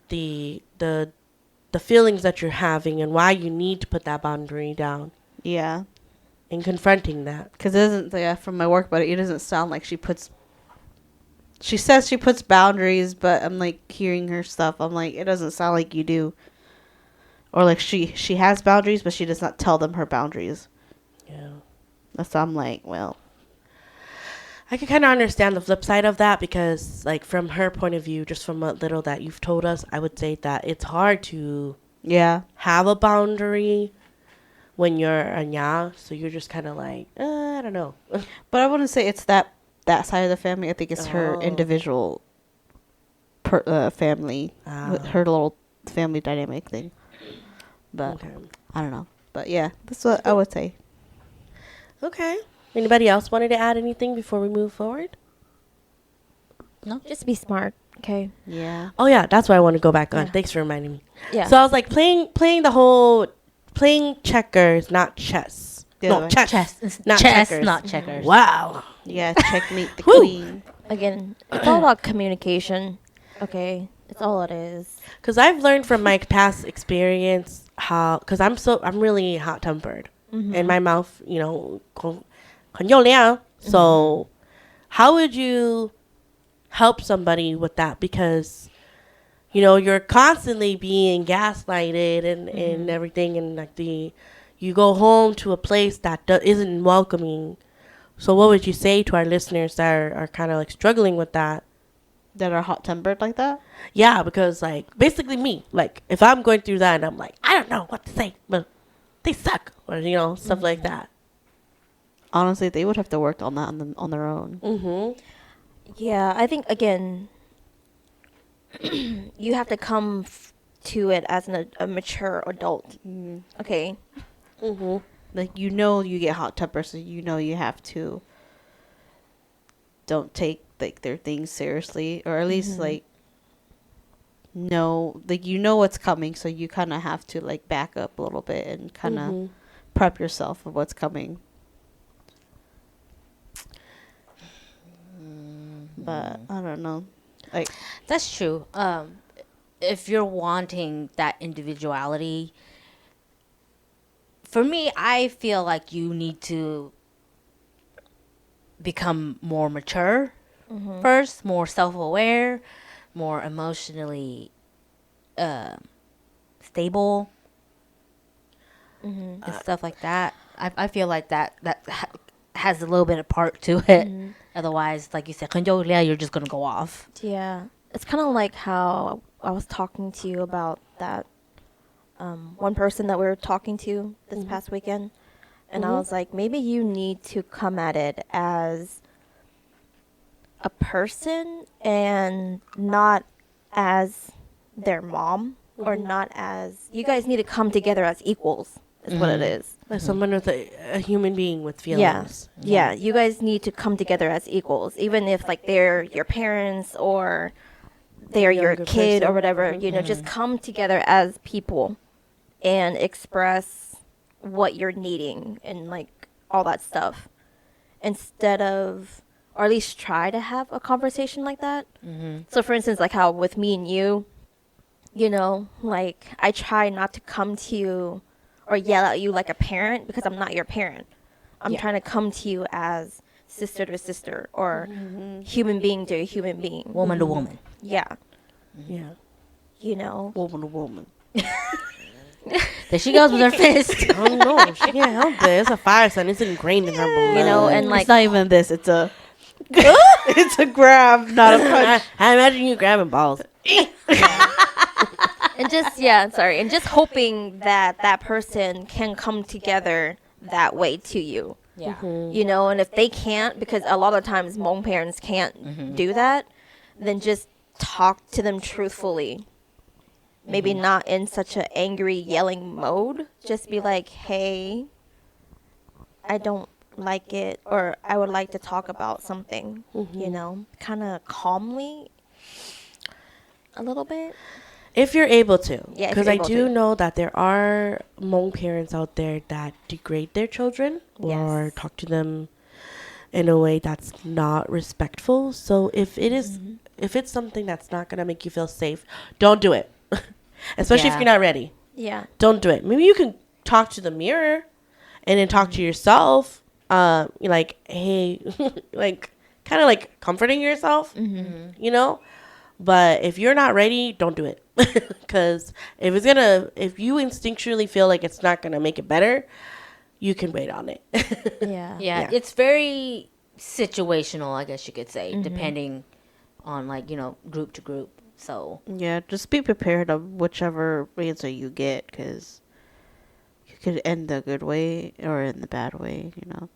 the feelings that you're having and why you need to put that boundary down. Yeah. And confronting that. Because it doesn't, from my work buddy, it doesn't sound like she says she puts boundaries, but I'm like hearing her stuff. I'm like, it doesn't sound like you do. Or like she has boundaries, but she does not tell them her boundaries. Yeah. That's why I'm like, well. I can kind of understand the flip side of that, because like from her point of view, just from what little that you've told us, I would say that it's hard to have a boundary when you're a nya. So you're just kind of like, I don't know. But I wouldn't say it's that side of the family. I think it's her individual family, with her little family dynamic thing. But I don't know. But yeah, that's what I would say. Okay. Anybody else wanted to add anything before we move forward? No. Just be smart, okay? Yeah. Oh yeah, that's why I want to go back on. Yeah. Thanks for reminding me. Yeah. So I was like playing checkers, not chess. No, chess. Not chess, checkers. not checkers. Wow. Yeah, checkmate the queen. Again, it's all about communication, okay? It's all it is. Because I've learned from my past experience because I'm really hot tempered, and my mouth, so how would you help somebody with that? Because you're constantly being gaslighted and everything, and like you go home to a place that isn't welcoming. So what would you say to our listeners that are kind of like struggling with that? That are hot tempered like that? Yeah, because like basically me, like if I'm going through that and I'm like, I don't know what to say, but they suck, or stuff like that. Honestly, they would have to work on that on their own. Yeah, I think, again, you have to come to it as a mature adult, okay? Like, you get hot tempered, so you have to don't take like their things seriously, or at least like know, like, what's coming, so you kind of have to like back up a little bit and kind of prep yourself for what's coming. But I don't know, like, That's true. If you're wanting that individuality, for me, I feel like you need to become more mature first, more self-aware, more emotionally stable, and stuff like that. I feel like that has a little bit of part to it. Otherwise, like you said, you're just gonna go off. Yeah. It's kind of like how I was talking to you about that one person that we were talking to this past weekend. And I was like, maybe you need to come at it as a person and not as their mom, or not as, you guys need to come together as equals, is what it is. Like someone with a human being with Yeah. feelings. Yeah, you guys need to come together as equals, even if like they're your parents or they're your Younger kid or person. whatever. You know, just come together as people and express what you're needing and like all that stuff, instead of, or at least try to have a conversation like that. So, for instance, like how with me and you, you know, like I try not to come to you or yell at you like a parent because I'm not your parent. I'm Yeah. trying to come to you as sister to sister or human being to a human being. Woman to woman. Yeah, Yeah. you know. Woman to woman. There she goes with her fist. I don't know. She can't help it. It's a fire sign. It's ingrained in her blood. You know, and like It's not even this. It's a it's a grab, not a punch. I imagine you grabbing balls. and just yeah, sorry, and just hoping that that person can come together that way to you. Yeah. You know, and if they can't, because a lot of times Hmong parents can't do that, then just talk to them truthfully. Maybe not in such an angry yelling mode. Just be like, hey, I don't like it, or I would like to talk about something, you know, kind of calmly a little bit. If you're able to. Yeah, if Because you're I able do to. know that there are Hmong parents out there that degrade their children or Yes. talk to them in a way that's not respectful. So if it is, if it's something that's not going to make you feel safe, don't do it. Especially if Yeah. you're not ready. Yeah. Don't do it. Maybe you can talk to the mirror and then talk to yourself. You're like, hey, like kind of like comforting yourself, you know? But if you're not ready, don't do it. Because if you instinctually feel like it's not going to make it better, you can wait on it. Yeah. Yeah, it's very situational, I guess you could say, depending on like, group to group. So, Yeah, just be prepared of whichever answer you get, because you could end the good way or in the bad way, you know.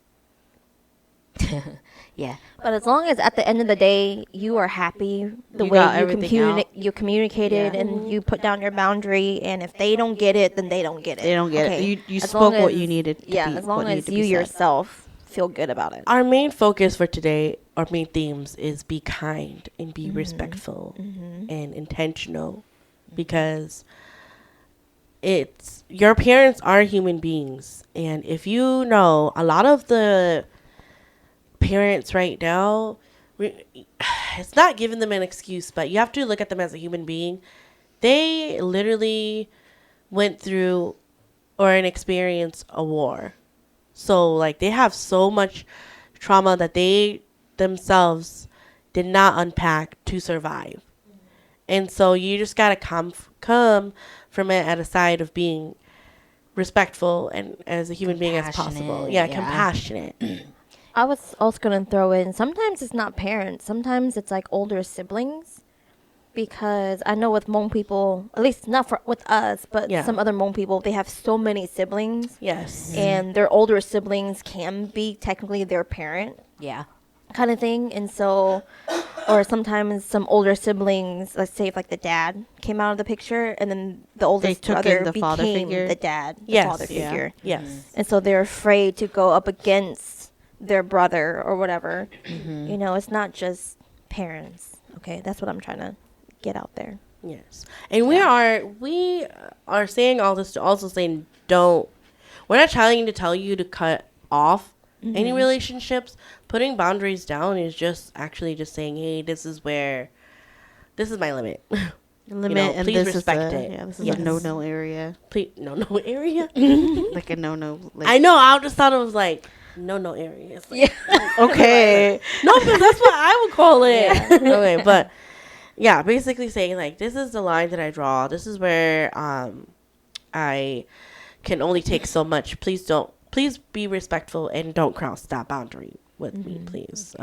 yeah. But as long as at the end of the day you are happy the You way got you everything out. you communicated and you put down your boundary, and if they don't get it, then they don't get it. They don't get Okay? it. You As spoke long what as- you needed to Yeah, be, as long what needed as to be you said. yourself feel good about it. Our main focus for today, our main themes is be kind and be respectful and intentional, because it's your parents are human beings. And if you know, a lot of the parents right now, it's not giving them an excuse, but you have to look at them as a human being. They literally went through or experienced a war. So, like, they have so much trauma that they themselves did not unpack to survive. And so you just got to come from it at a side of being respectful and as a human being as possible. Compassionate, Yeah, yeah. compassionate. I was also going to throw in, sometimes it's not parents, sometimes it's like older siblings. Because I know with Hmong people, at least not with us, but Yeah. some other Hmong people, they have so many siblings. Yes. And their older siblings can be technically their parent, Yeah. kind of thing. And so, or sometimes some older siblings, let's say if like the dad came out of the picture, and then the oldest took in brother the father became figure? the dad, the Yes. father Yeah. figure. Yes. And so they're afraid to go up against their brother or whatever. You know, it's not just parents. Okay, that's what I'm trying to get out there. Yes. And we are saying all this to also saying we're not trying to tell you to cut off any relationships. Putting boundaries down is just actually just saying, hey, this is my limit. Limit, and please this respect is it. Yeah, this is Yes. a no area. Please, no area. Like a no. Like, I know. I just thought it was like no area. It's like, okay. no, because that's what I would call it. Okay, but yeah, basically saying like, this is the line that I draw. This is where I can only take so much. Please be respectful and don't cross that boundary with me, please.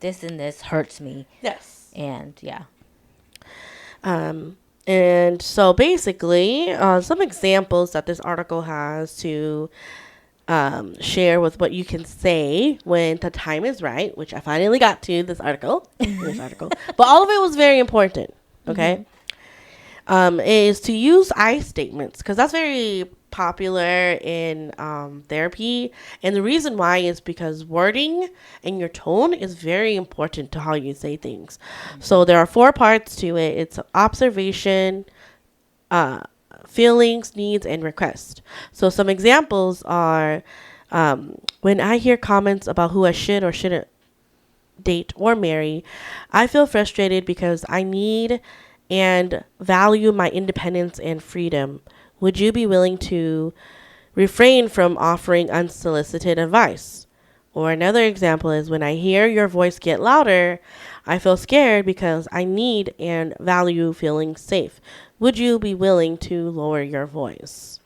This and this hurts me. Yes. And yeah. And so basically, some examples that this article has to share with what you can say when the time is right, which I finally got to this article, but all of it was very important. Okay. Is to use I statements, because that's very popular in therapy. And the reason why is because wording and your tone is very important to how you say things. So there are 4 parts to it. It's observation, feelings, needs, and request. So some examples are when I hear comments about who I should or shouldn't date or marry, I feel frustrated because I need and value my independence and freedom. Would you be willing to refrain from offering unsolicited advice? Or another example is when I hear your voice get louder, I feel scared because I need and value feeling safe. Would you be willing to lower your voice?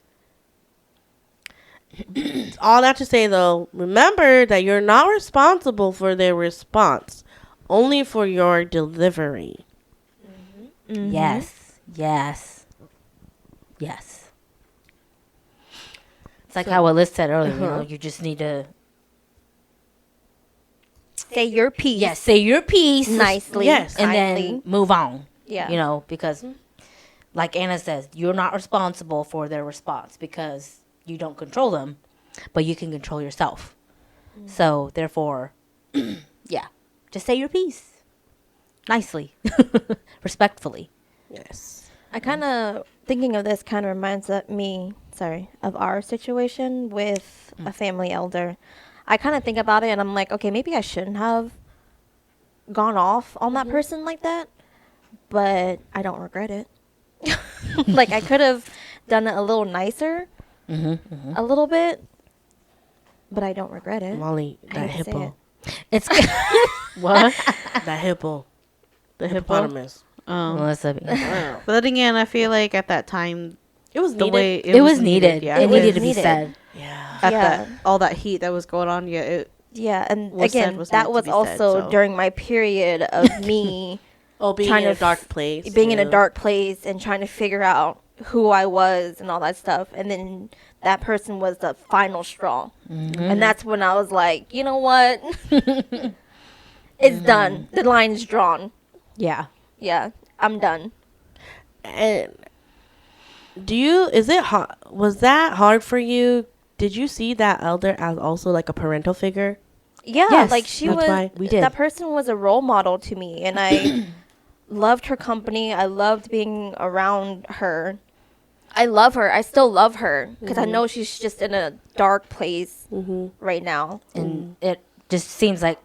All that to say, though, remember that you're not responsible for their response, only for your delivery. Mm-hmm. Yes. Yes. Yes. It's like how Alyssa said earlier, you know, you just need to Say your piece. say your piece Nicely. Yes. and kindly. then move on. Yeah. You know, because like Anna says, you're not responsible for their response because you don't control them, but you can control yourself. So therefore, yeah, just say your piece nicely, respectfully. Yes. I kind of, thinking of this kind of reminds me, of our situation with a family elder. I kind of think about it and I'm like, okay, maybe I shouldn't have gone off on that person like that, but I don't regret it. Like, I could have done it a little nicer, a little bit, but I don't regret it. Molly, I that hate to say hippo. It's What? That hippo. The hippo? Hippopotamus. Melissa. But then again, I feel like at that time, It was the needed. way It was needed. Yeah, It was needed to be needed. said. Yeah. at Yeah. that all that heat that was going on. Yeah, it Yeah, and was said again, was that meant to was be also said, so. during my period of me Oh, being trying in a to dark place. being in a too. dark place and trying to figure out who I was and all that stuff. And then that person was the final straw. And that's when I was like, you know what? It's done. The line is drawn. Yeah. Yeah, I'm done. And is it hard? Was that hard for you? Did you see that elder as also like a parental figure? Yeah, Yes, like she that's was. why we did. That person was a role model to me, and I loved her company. I loved being around her. I love her. I still love her because I know she's just in a dark place right now. And it just seems like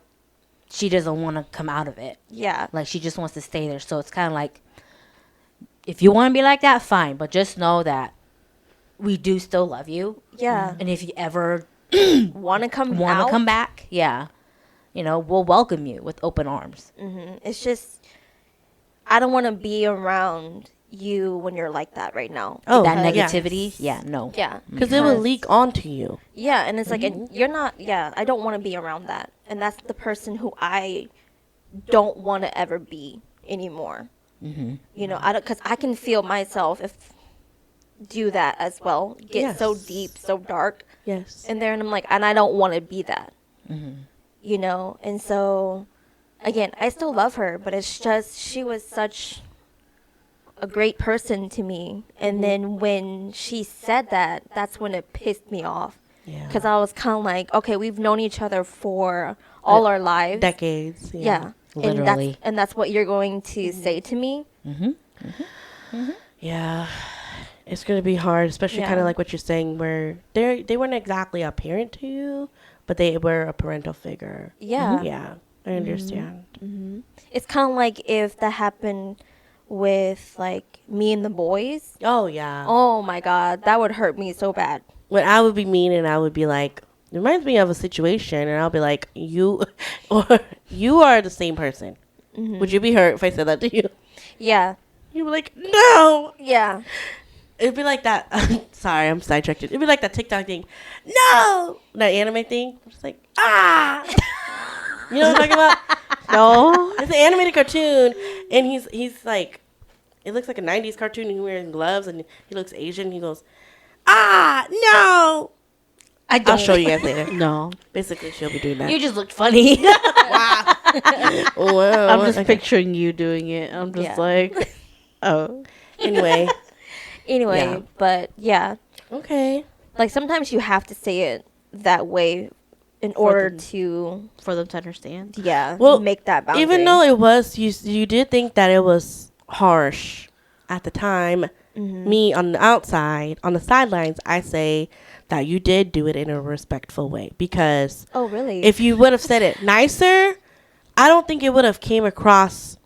she doesn't want to come out of it. Yeah, Like she just wants to stay there. So it's kind of like, if you want to be like that, fine. But just know that we do still love you. yeah. And if you ever Want to come want out? to come back, yeah, you know, we'll welcome you with open arms. It's just I don't want to be around you when you're like that right now. Oh, That yeah. negativity, yeah, no. Yeah, Because it will leak onto you. Yeah, and it's like and you're not. Yeah, I don't want to be around that, and that's the person who I don't want to ever be anymore. You know, I don't because I can feel myself if do that as well. Get so Yes. deep, so dark Yes. in there, and I'm like, and I don't want to be that. You know, and so again, I still love her, but it's just she was such a great person to me. And then when she said that, that's when it pissed me off. Yeah. Because I was kind of like, okay, we've known each other for all our lives. Decades. Yeah. Literally. And that's what you're going to say to me. Yeah. It's going to be hard, especially Yeah. kind of like what you're saying, where they weren't exactly a parent to you, but they were a parental figure. Yeah. Yeah. I understand. It's kind of like if that happened with like me and the boys. Oh, yeah. Oh my God, that would hurt me so bad. When I would be mean and I would be like, it reminds me of a situation, and I'll be like, you are the same person. Would you be hurt if I said that to you? Yeah. You'd be like, no. Yeah. It'd be like that. Sorry, I'm sidetracked. It'd be like that TikTok thing. No, that anime thing. I'm just like, ah. You know what I'm talking about? no. It's an animated cartoon, and he's like, it looks like a '90s cartoon. And he's wearing gloves, and he looks Asian. He goes, ah, no. I'll show you guys later. No. Basically, she'll be doing that. You just looked funny. Wow. I'm just okay. picturing you doing it. I'm just Yeah. like, oh. Anyway, Anyway, Yeah. but yeah. Okay. Like sometimes you have to say it that way in For order them. to For them to understand. Well, make that boundary. even though it was, you did think that it was harsh at the time. Me on the outside, on the sidelines, I say that you did do it in a respectful way, because oh really? if you would have said it nicer, I don't think it would have came across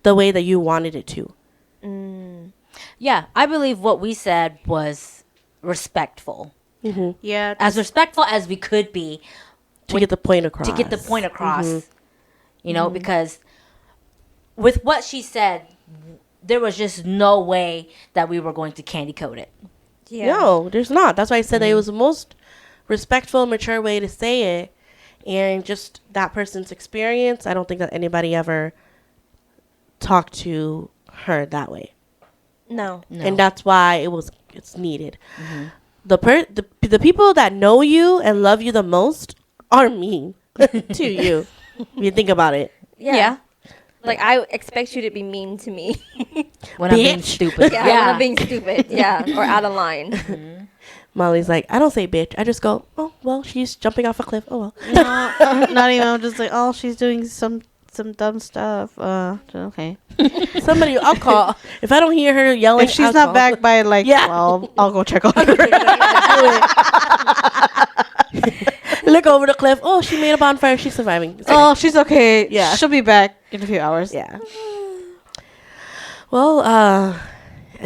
the way that you wanted it to. Yeah, I believe what we said was respectful. Yeah. As respectful as we could be To get the point across. to get the point across. You know, because with what she said, there was just no way that we were going to candy coat it. No, there's not. That's why I said that it was the most respectful, mature way to say it. And just that person's experience, I don't think that anybody ever talked to her that way. No. And that's why it's needed. The people that know you and love you the most are mean to you. If you think about it. Yeah. Like I expect you to be mean to me. When I'm being Bitch. stupid. yeah, when I'm being stupid. Yeah, or out of line. Molly's like, I don't say bitch. I just go, oh, well, she's jumping off a cliff. Oh, well. No, not even. I'm just like, oh, she's doing some dumb stuff. Okay. Somebody, I'll call. If I don't hear her yelling, If she's I'll not call. back by like Yeah. 12, I'll go check on her. Look over the cliff. Oh, she made a bonfire. She's surviving. It's Oh, she's okay. Yeah. She'll be back in a few hours. Yeah. Well,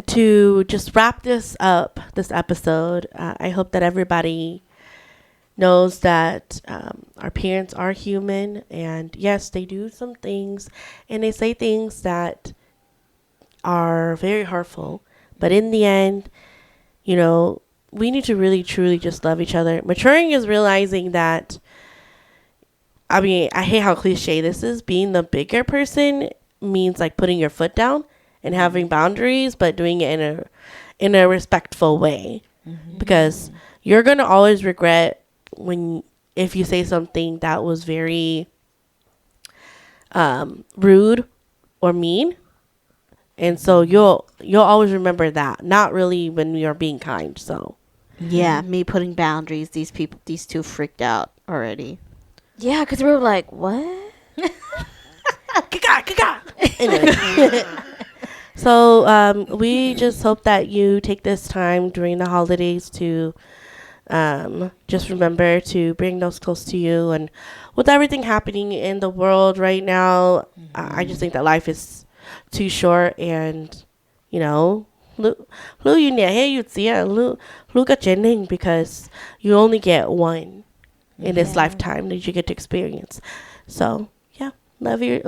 to just wrap this up, this episode, I hope that everybody knows that our parents are human, and yes, they do some things, and they say things that are very hurtful. But in the end, you know, we need to really, truly just love each other. Maturing is realizing that, I mean, I hate how cliche this is. Being the bigger person means like putting your foot down and having boundaries, but doing it in a respectful way. Because you're gonna always regret if you say something that was very rude or mean. And so you'll always remember that, not really when you're being kind. So Yeah, me putting boundaries. These two freaked out already. Yeah, because we were like, what? anyway. So we just hope that you take this time during the holidays to just remember to bring those close to you. And with everything happening in the world right now, I just think that life is too short, and you know, because you only get one in this lifetime that you get to experience. So yeah, love your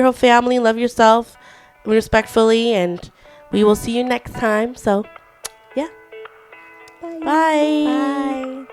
whole family, love yourself respectfully, and we will see you next time. So yeah, bye. Bye.